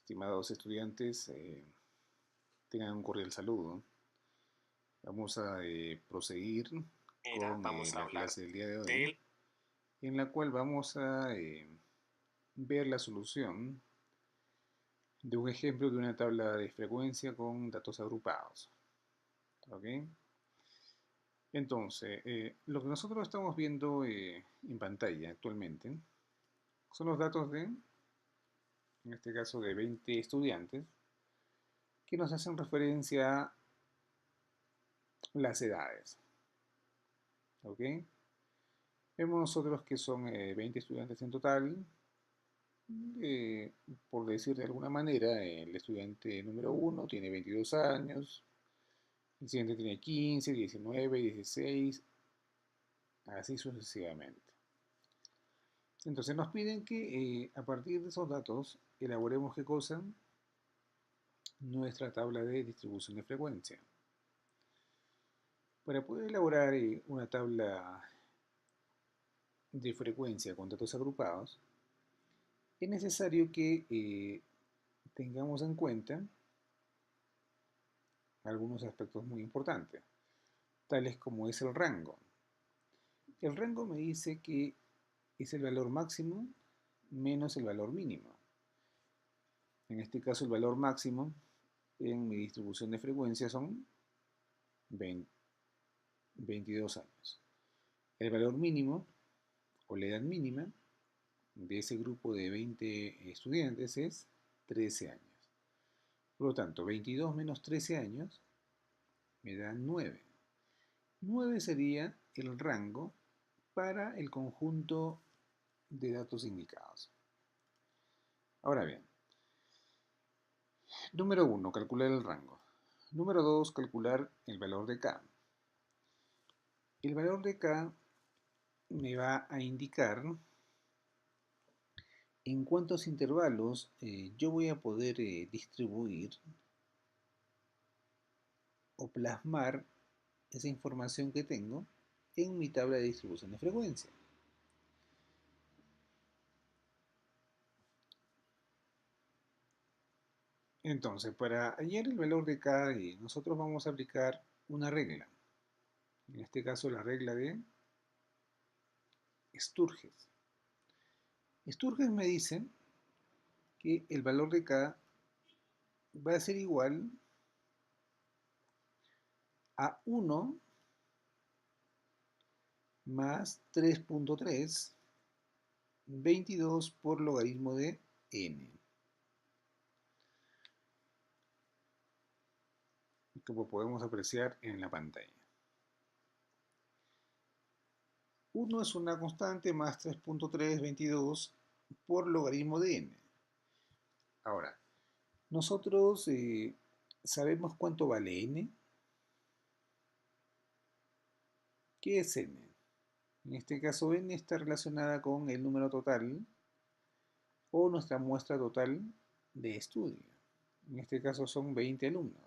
Estimados estudiantes, tengan un cordial saludo. Vamos a proseguir Mira, con vamos a la hablar clase del día de hoy, del en la cual vamos a ver la solución de un ejemplo de una tabla de frecuencia con datos agrupados. ¿Ok? Entonces, lo que nosotros estamos viendo en pantalla actualmente son los datos en este caso, de 20 estudiantes que nos hacen referencia a las edades. ¿Ok? Vemos nosotros que son 20 estudiantes en total. Eh, por decir de alguna manera, el estudiante número uno tiene 22 años, el siguiente tiene 15, 19, 16, así sucesivamente. Entonces nos piden que a partir de esos datos elaboremos qué cosa, nuestra tabla de distribución de frecuencia. Para poder elaborar una tabla de frecuencia con datos agrupados, es necesario que tengamos en cuenta algunos aspectos muy importantes, tales como es el rango. El rango me dice que es el valor máximo menos el valor mínimo. En este caso el valor máximo en mi distribución de frecuencia son 22 años. El valor mínimo o la edad mínima de ese grupo de 20 estudiantes es 13 años. Por lo tanto, 22 menos 13 años me da 9. 9 sería el rango para el conjunto de datos indicados. Ahora bien, número uno, calcular el rango. Número 2, calcular el valor de K. El valor de K me va a indicar en cuántos intervalos yo voy a poder distribuir o plasmar esa información que tengo en mi tabla de distribución de frecuencia. Entonces, para hallar el valor de K, nosotros vamos a aplicar una regla. En este caso, la regla de Sturges. Sturges me dice que el valor de K va a ser igual a 1 más 3.3, 22 por logaritmo de n, como podemos apreciar en la pantalla. 1 es una constante más 3.3, 22 por logaritmo de n. Ahora, nosotros sabemos cuánto vale n. ¿Qué es n? En este caso, n está relacionada con el número total o nuestra muestra total de estudio. En este caso son 20 alumnos.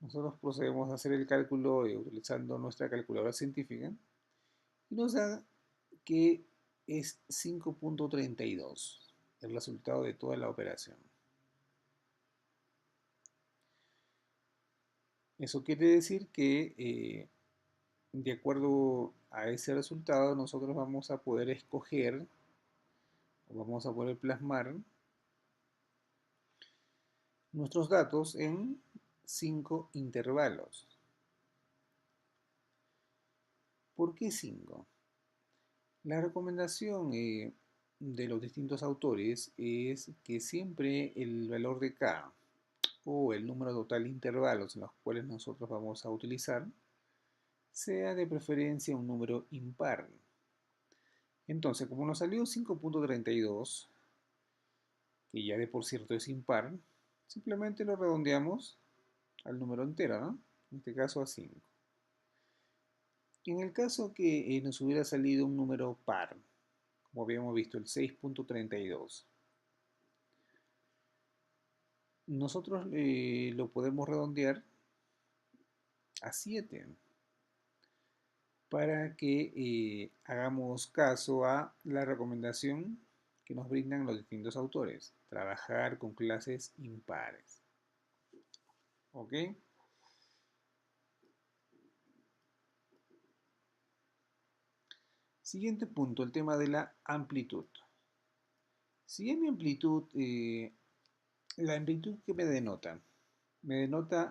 Nosotros procedemos a hacer el cálculo utilizando nuestra calculadora científica y nos da que es 5.32 el resultado de toda la operación. Eso quiere decir que de acuerdo a ese resultado nosotros vamos a poder escoger o vamos a poder plasmar nuestros datos en 5 intervalos. ¿Por qué 5? La recomendación de los distintos autores es que siempre el valor de K o el número total de intervalos en los cuales nosotros vamos a utilizar sea de preferencia un número impar. Entonces, como nos salió 5.32, que ya de por cierto es impar, simplemente lo redondeamos al número entero, ¿no? En este caso a 5. En el caso que nos hubiera salido un número par, como habíamos visto, el 6.32, nosotros lo podemos redondear a 7 para que hagamos caso a la recomendación que nos brindan los distintos autores. Trabajar con clases impares. ¿Ok? Siguiente punto, el tema de la amplitud. Si es mi amplitud, la amplitud que me denota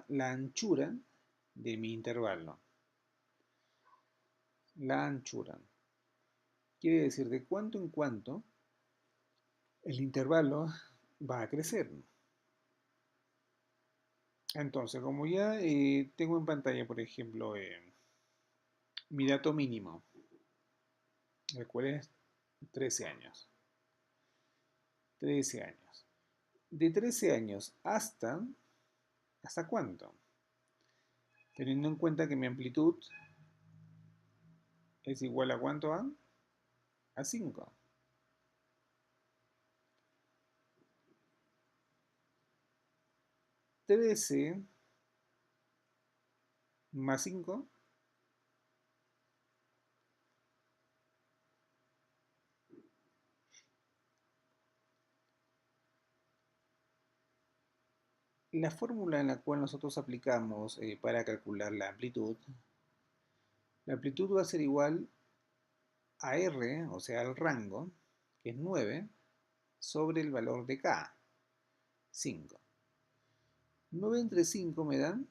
la anchura de mi intervalo. La anchura. Quiere decir de cuánto en cuánto el intervalo va a crecer. Entonces, como ya tengo en pantalla, por ejemplo, mi dato mínimo, el cual es 13 años. 13 años. De 13 años ¿hasta cuánto? Teniendo en cuenta que mi amplitud es igual a ¿cuánto? A 5. 13 más 5, la fórmula en la cual nosotros aplicamos para calcular la amplitud va a ser igual a R, o sea, al rango, que es 9, sobre el valor de K, 5. 9 entre 5 me dan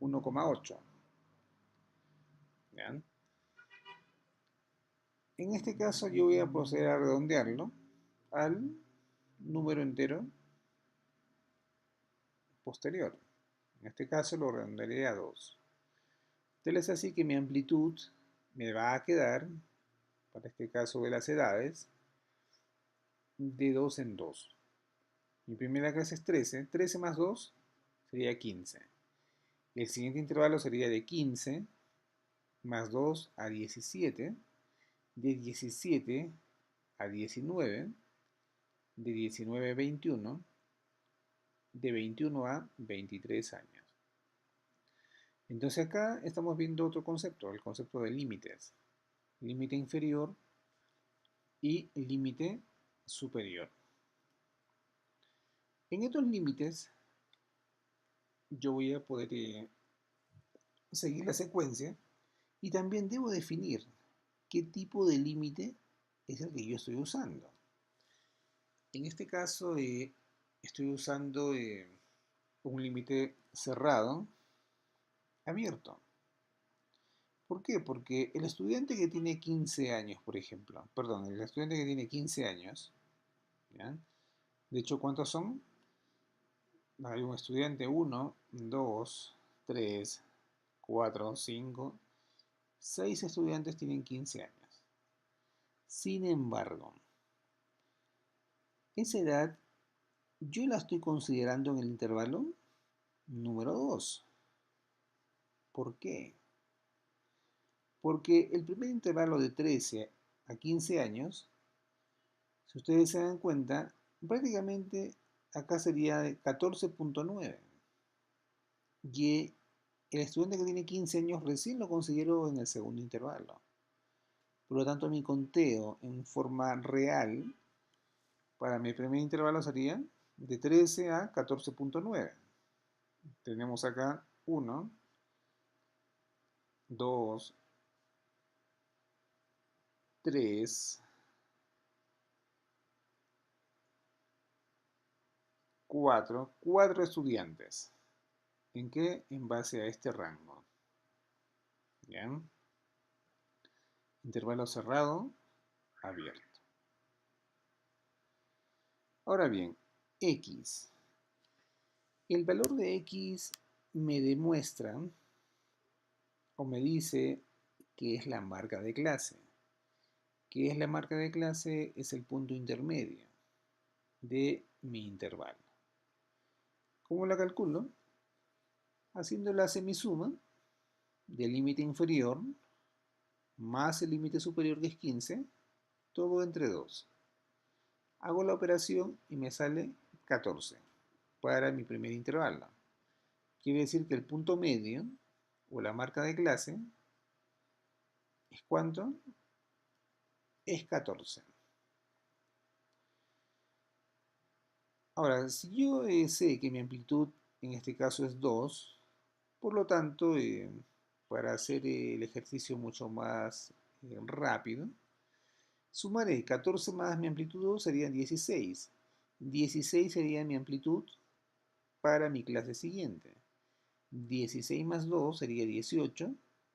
1,8. En este caso yo voy a proceder a redondearlo al número entero posterior. En este caso lo redondearé a 2. Tal es así que mi amplitud me va a quedar, para este caso de las edades, de 2 en 2. Mi primera clase es 13. 13 más 2 sería 15. El siguiente intervalo sería de 15 más 2 a 17, de 17 a 19, de 19 a 21, de 21 a 23 años. Entonces acá estamos viendo otro concepto, el concepto de límites. Límite inferior y límite superior. En estos límites yo voy a poder seguir la secuencia y también debo definir qué tipo de límite es el que yo estoy usando. En este caso estoy usando un límite cerrado, abierto. ¿Por qué? Porque el estudiante que tiene 15 años, por ejemplo, perdón, el estudiante que tiene 15 años, ¿ya? De hecho, ¿cuántos son? Hay un estudiante, 1, 2, 3, 4, 5, 6 estudiantes tienen 15 años. Sin embargo, esa edad yo la estoy considerando en el intervalo número 2. ¿Por qué? Porque el primer intervalo de 13 a 15 años, si ustedes se dan cuenta, prácticamente acá sería de 14,9. Y el estudiante que tiene 15 años recién lo considero en el segundo intervalo. Por lo tanto, mi conteo en forma real para mi primer intervalo sería de 13 a 14,9. Tenemos acá 1, 2, 3, 4 estudiantes. ¿En qué? En base a este rango. ¿Bien? Intervalo cerrado, abierto. Ahora bien, X. El valor de X me demuestra o me dice que es la marca de clase. ¿Qué es la marca de clase? Es el punto intermedio de mi intervalo. ¿Cómo la calculo? Haciendo la semisuma del límite inferior más el límite superior que es 15, todo entre 2. Hago la operación y me sale 14 para mi primer intervalo. Quiere decir que el punto medio o la marca de clase es ¿cuánto? Es 14. Ahora, si yo sé que mi amplitud en este caso es 2, por lo tanto, para hacer el ejercicio mucho más rápido, sumaré 14 más mi amplitud 2 serían 16. 16 sería mi amplitud para mi clase siguiente. 16 más 2 sería 18.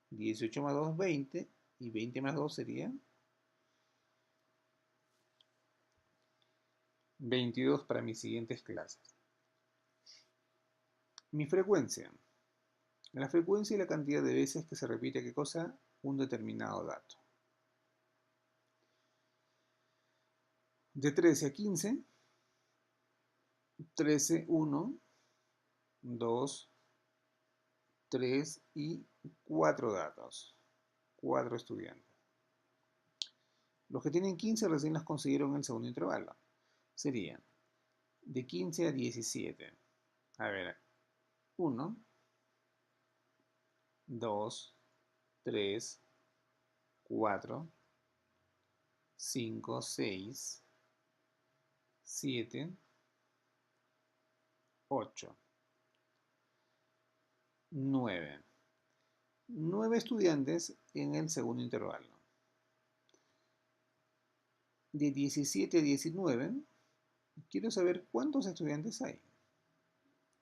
18 más 2, 20. Y 20 más 2 sería 22 para mis siguientes clases. Mi frecuencia. La frecuencia y la cantidad de veces que se repite qué cosa, un determinado dato. De 13 a 15, 13, 1, 2, 3 y 4 datos. 4 estudiantes. Los que tienen 15 recién las consiguieron en el segundo intervalo. Serían de 15 a 17. A ver, 1, 2, 3, 4, 5, 6, 7, 8, 9. 9 estudiantes en el segundo intervalo. De 17 a 19, quiero saber cuántos estudiantes hay.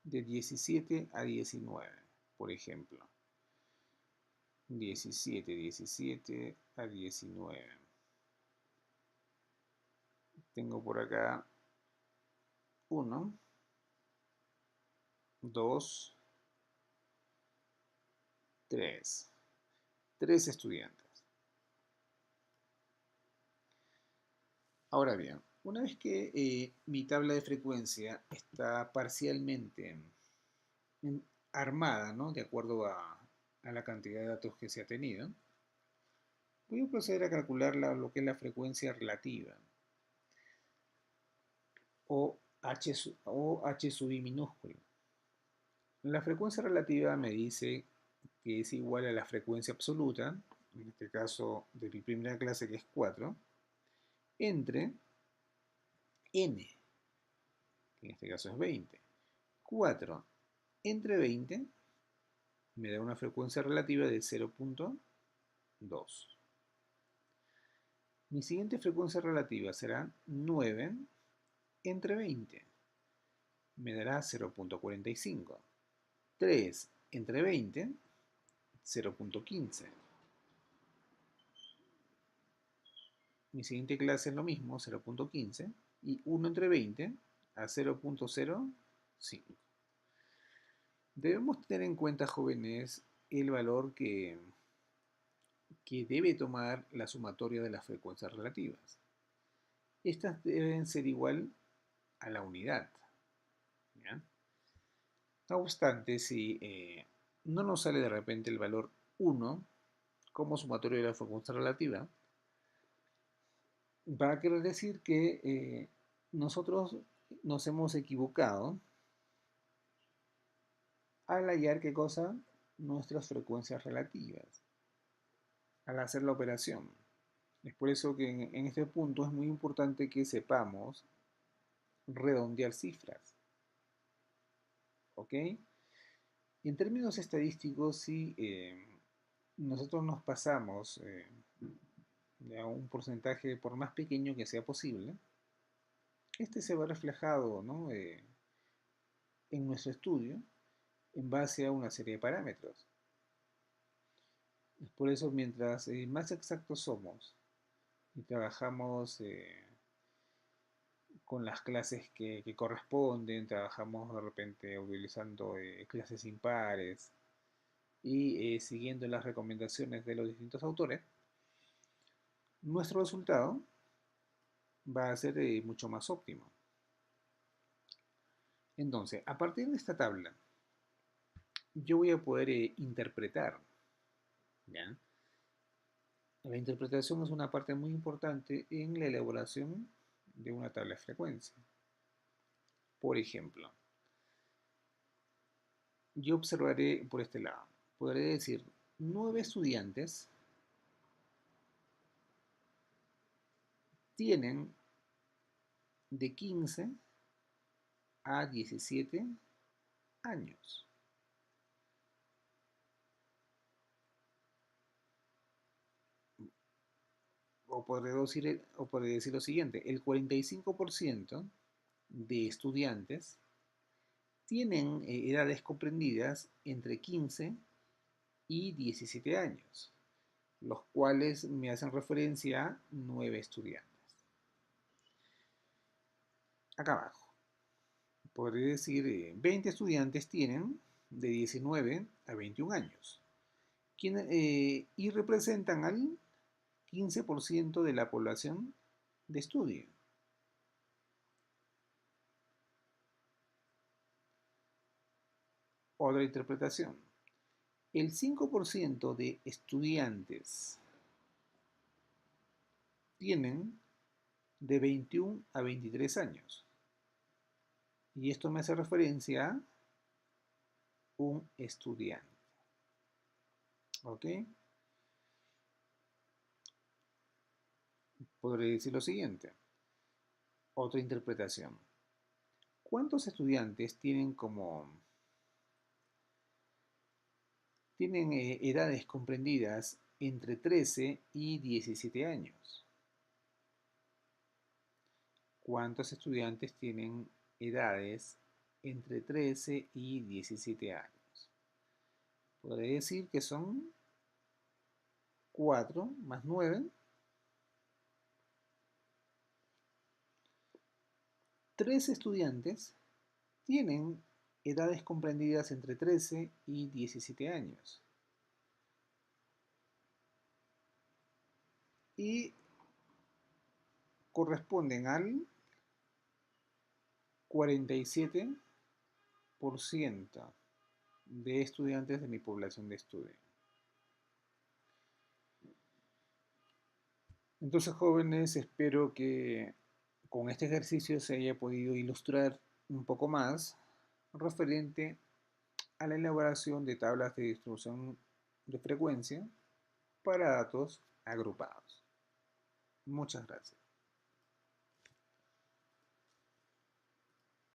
De 17 a 19, por ejemplo. 17, 17 a 19. Tengo por acá 1, 2, 3. 3 estudiantes. Ahora bien, una vez que mi tabla de frecuencia está parcialmente armada, ¿no? De acuerdo a la cantidad de datos que se ha tenido, voy a proceder a calcular lo que es la frecuencia relativa, o H sub i minúscula. La frecuencia relativa me dice que es igual a la frecuencia absoluta, en este caso de mi primera clase que es 4, entre n, que en este caso es 20. 4 entre 20 me da una frecuencia relativa de 0.2. Mi siguiente frecuencia relativa será 9 entre 20. Me dará 0.45. 3 entre 20, 0.15. Mi siguiente clase es lo mismo, 0.15. Y 1 entre 20 a 0.05. Debemos tener en cuenta, jóvenes, el valor que debe tomar la sumatoria de las frecuencias relativas. Estas deben ser igual a la unidad. ¿Ya? No obstante, si no nos sale de repente el valor 1 como sumatorio de la frecuencia relativa, va a querer decir que nosotros nos hemos equivocado al hallar qué cosa, nuestras frecuencias relativas, al hacer la operación. Es por eso que en este punto es muy importante que sepamos redondear cifras. ¿Ok? En términos estadísticos, si nosotros nos pasamos a un porcentaje por más pequeño que sea posible, este se va reflejado, ¿no? En nuestro estudio en base a una serie de parámetros. Es por eso, mientras más exactos somos y trabajamos con las clases que corresponden, trabajamos de repente utilizando clases impares y siguiendo las recomendaciones de los distintos autores, nuestro resultado va a ser mucho más óptimo. Entonces, a partir de esta tabla, yo voy a poder interpretar, ¿ya? La interpretación es una parte muy importante en la elaboración de una tabla de frecuencia. Por ejemplo, yo observaré por este lado. Podré decir 9 estudiantes tienen de 15 a 17 años. O podría decir lo siguiente, el 45% de estudiantes tienen edades comprendidas entre 15 y 17 años, los cuales me hacen referencia a 9 estudiantes. Acá abajo, podría decir 20 estudiantes tienen de 19 a 21 años y representan al 15% de la población de estudio. Otra interpretación. El 5% de estudiantes tienen de 21 a 23 años. Y esto me hace referencia a un estudiante. ¿Ok? Podré decir lo siguiente. Otra interpretación. ¿Cuántos estudiantes tienen edades comprendidas entre 13 y 17 años? ¿Cuántos estudiantes tienen edades entre 13 y 17 años? Podré decir que son 4 más 9. 3 estudiantes tienen edades comprendidas entre 13 y 17 años. Y corresponden al 47% de estudiantes de mi población de estudio. Entonces, jóvenes, espero que con este ejercicio se haya podido ilustrar un poco más referente a la elaboración de tablas de distribución de frecuencia para datos agrupados. Muchas gracias.